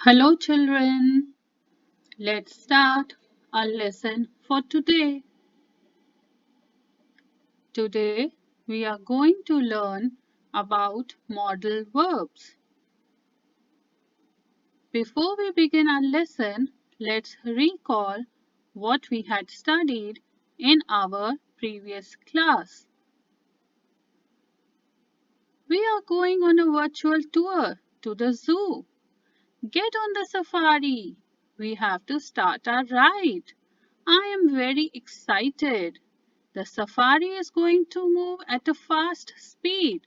Hello, children. Let's start our lesson for today. Today, we are going to learn about modal verbs. Before we begin our lesson, let's recall what we had studied in our previous class. We are going on a virtual tour to the zoo. Get on the safari. We have to start our ride. I am very excited. The safari is going to move at a fast speed.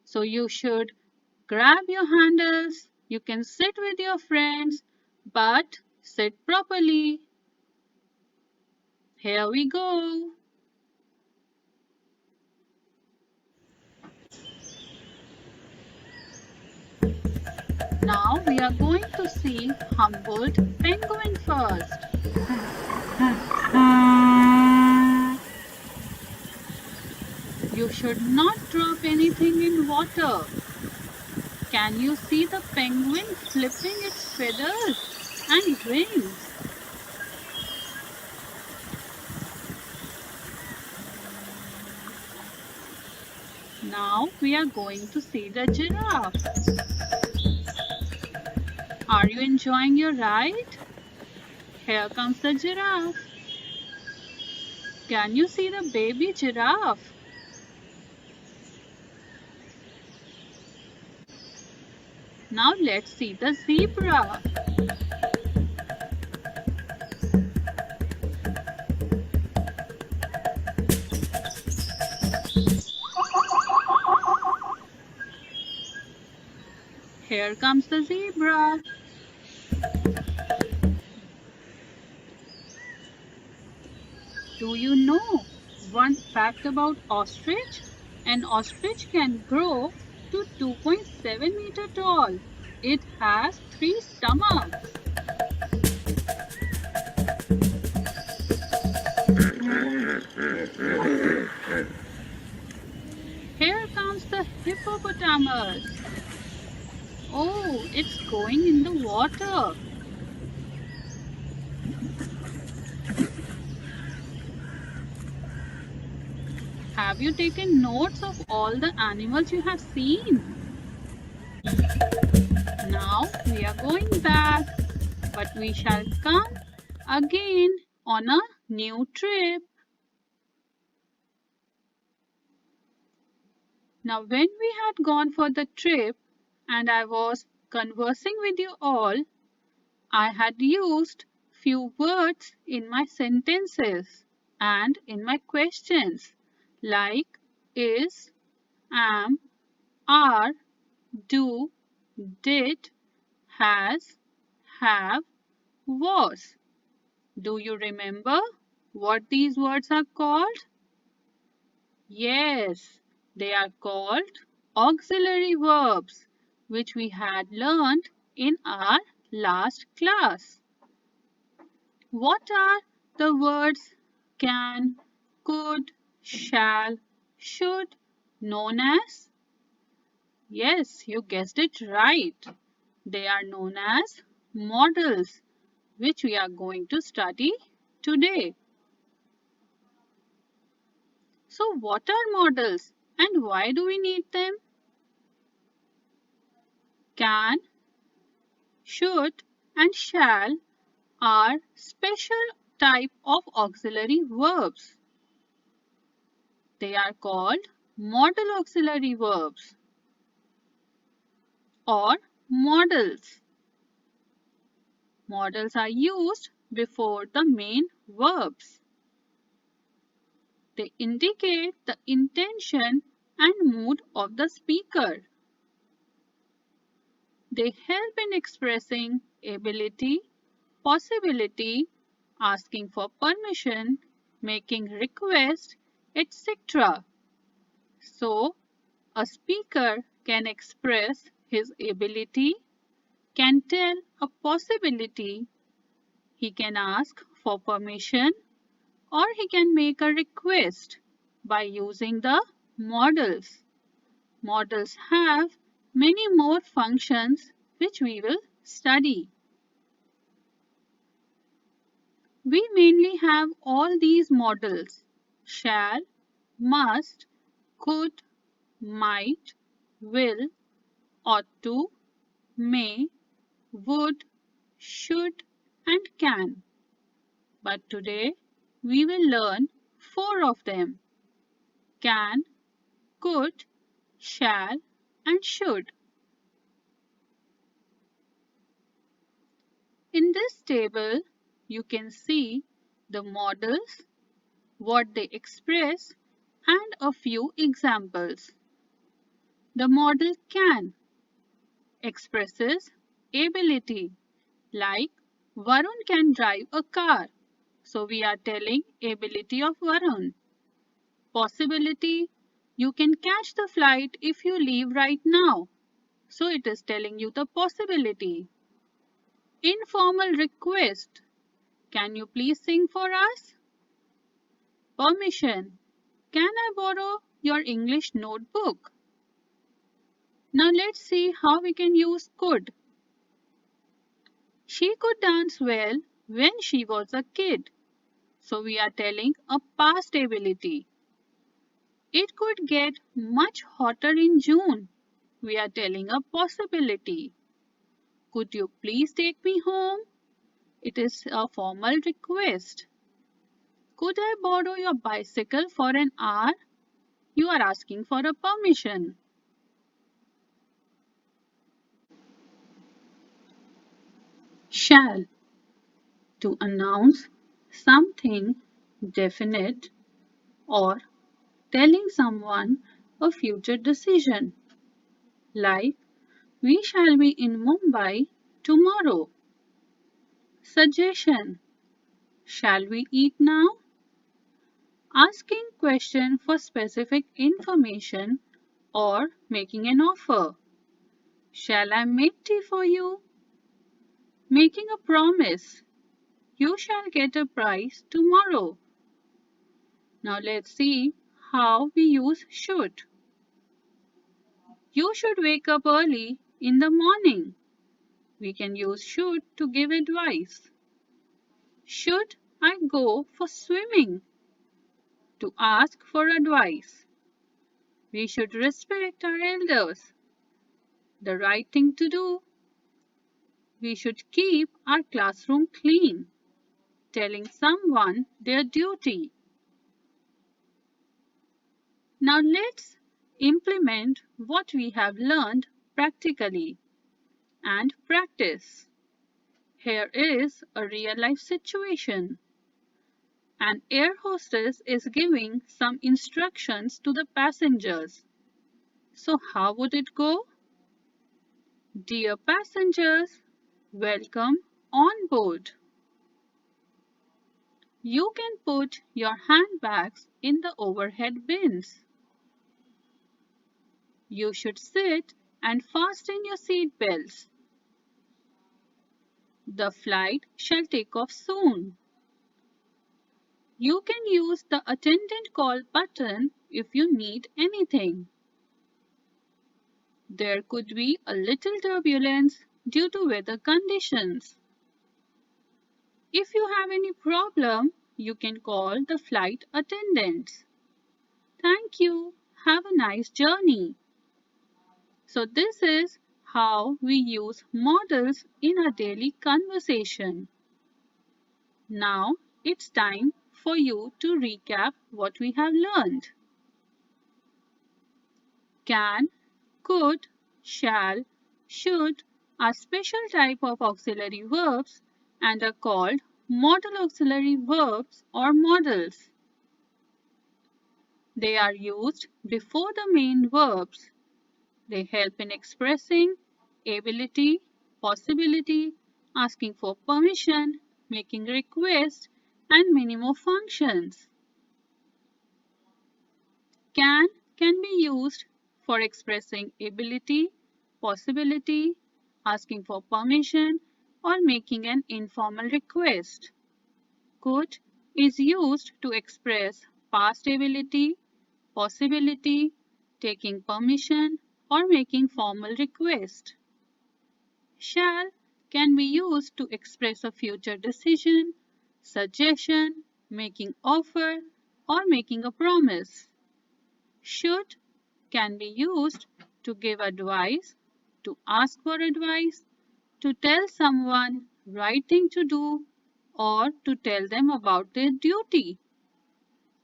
So you should grab your handles. You can sit with your friends, but sit properly. Here we go. Now we are going to see Humboldt penguin first. You should not drop anything in water. Can you see the penguin flipping its feathers and wings? Now we are going to see the giraffe. Are you enjoying your ride? Here comes the giraffe. Can you see the baby giraffe? Now let's see the zebra. Here comes the zebra. Do you know one fact about ostrich? An ostrich can grow to 2.7 meter tall. It has 3 stomachs. Here comes the hippopotamus. Oh, it's going in the water. Have you taken notes of all the animals you have seen? Now we are going back, but we shall come again on a new trip. Now, when we had gone for the trip and I was conversing with you all, I had used few words in my sentences and in my questions like is, am, are, do, did, has, have, was. Do you remember what these words are called? Yes, they are called auxiliary verbs, which we had learned in our last class. What are the words can, could, shall, should known as? Yes, you guessed it right. They are known as modals, which we are going to study today. So what are modals and why do we need them? Can, should and shall are special type of auxiliary verbs. They are called modal auxiliary verbs or modals. Modals are used before the main verbs. They indicate the intention and mood of the speaker. They help in expressing ability, possibility, asking for permission, making request, etc. So, a speaker can express his ability, can tell a possibility, he can ask for permission, or he can make a request by using the modals. Modals have many more functions which we will study. We mainly have all these models: shall, must, could, might, will, ought to, may, would, should, and can. But today we will learn four of them: can, could, shall, and should. In this table, you can see the models, what they express, and a few examples. The model can expresses ability, like Varun can drive a car. So we are telling ability of Varun. Possibility, you can catch the flight if you leave right now. So it is telling you the possibility. Informal request, can you please sing for us? Permission, can I borrow your English notebook? Now let's see how we can use could. She could dance well when she was a kid. So we are telling a past ability. It could get much hotter in June. We are telling a possibility. Could you please take me home? It is a formal request. Could I borrow your bicycle for an hour? You are asking for a permission. Shall, to announce something definite or telling someone a future decision, like we shall be in Mumbai tomorrow. Suggestion, shall we eat now? Asking question for specific information or making an offer. Shall I make tea for you? Making a promise. You shall get a prize tomorrow. Now let's see how we use should. You should wake up early in the morning. We can use should to give advice. Should I go for swimming? To ask for advice. We should respect our elders. The right thing to do. We should keep our classroom clean. Telling someone their duty. Now let's implement what we have learned practically and practice. Here is a real life situation. An air hostess is giving some instructions to the passengers. So how would it go? Dear passengers, welcome on board. You can put your handbags in the overhead bins. You should sit and fasten your seat belts. The flight shall take off soon. You can use the attendant call button if you need anything. There could be a little turbulence due to weather conditions. If you have any problem, you can call the flight attendants. Thank you. Have a nice journey. So this is how we use models in our daily conversation. Now it's time for you to recap what we have learned. Can, could, shall, should are special type of auxiliary verbs and are called modal auxiliary verbs or modals. They are used before the main verbs. They help in expressing ability, possibility, asking for permission, making requests, and many more functions. Can be used for expressing ability, possibility, asking for permission, or making an informal request. Could is used to express past ability, possibility, taking permission, or making formal request. Shall can be used to express a future decision, suggestion, making offer, or making a promise. Should can be used to give advice, to ask for advice, to tell someone right thing to do, or to tell them about their duty.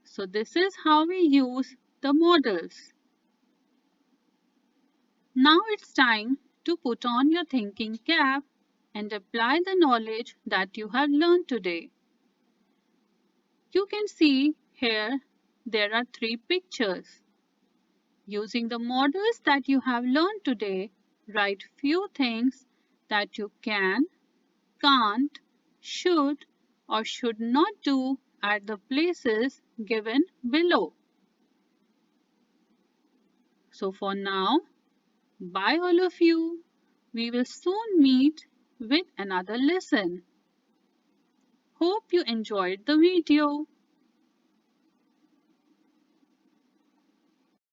So this is how we use the modals. Now it's time to put on your thinking cap and apply the knowledge that you have learned today. You can see here there are three pictures. Using the models that you have learned today, write few things that you can, can't, should or should not do at the places given below. So for now, bye all of you. We will soon meet with another lesson. Hope you enjoyed the video.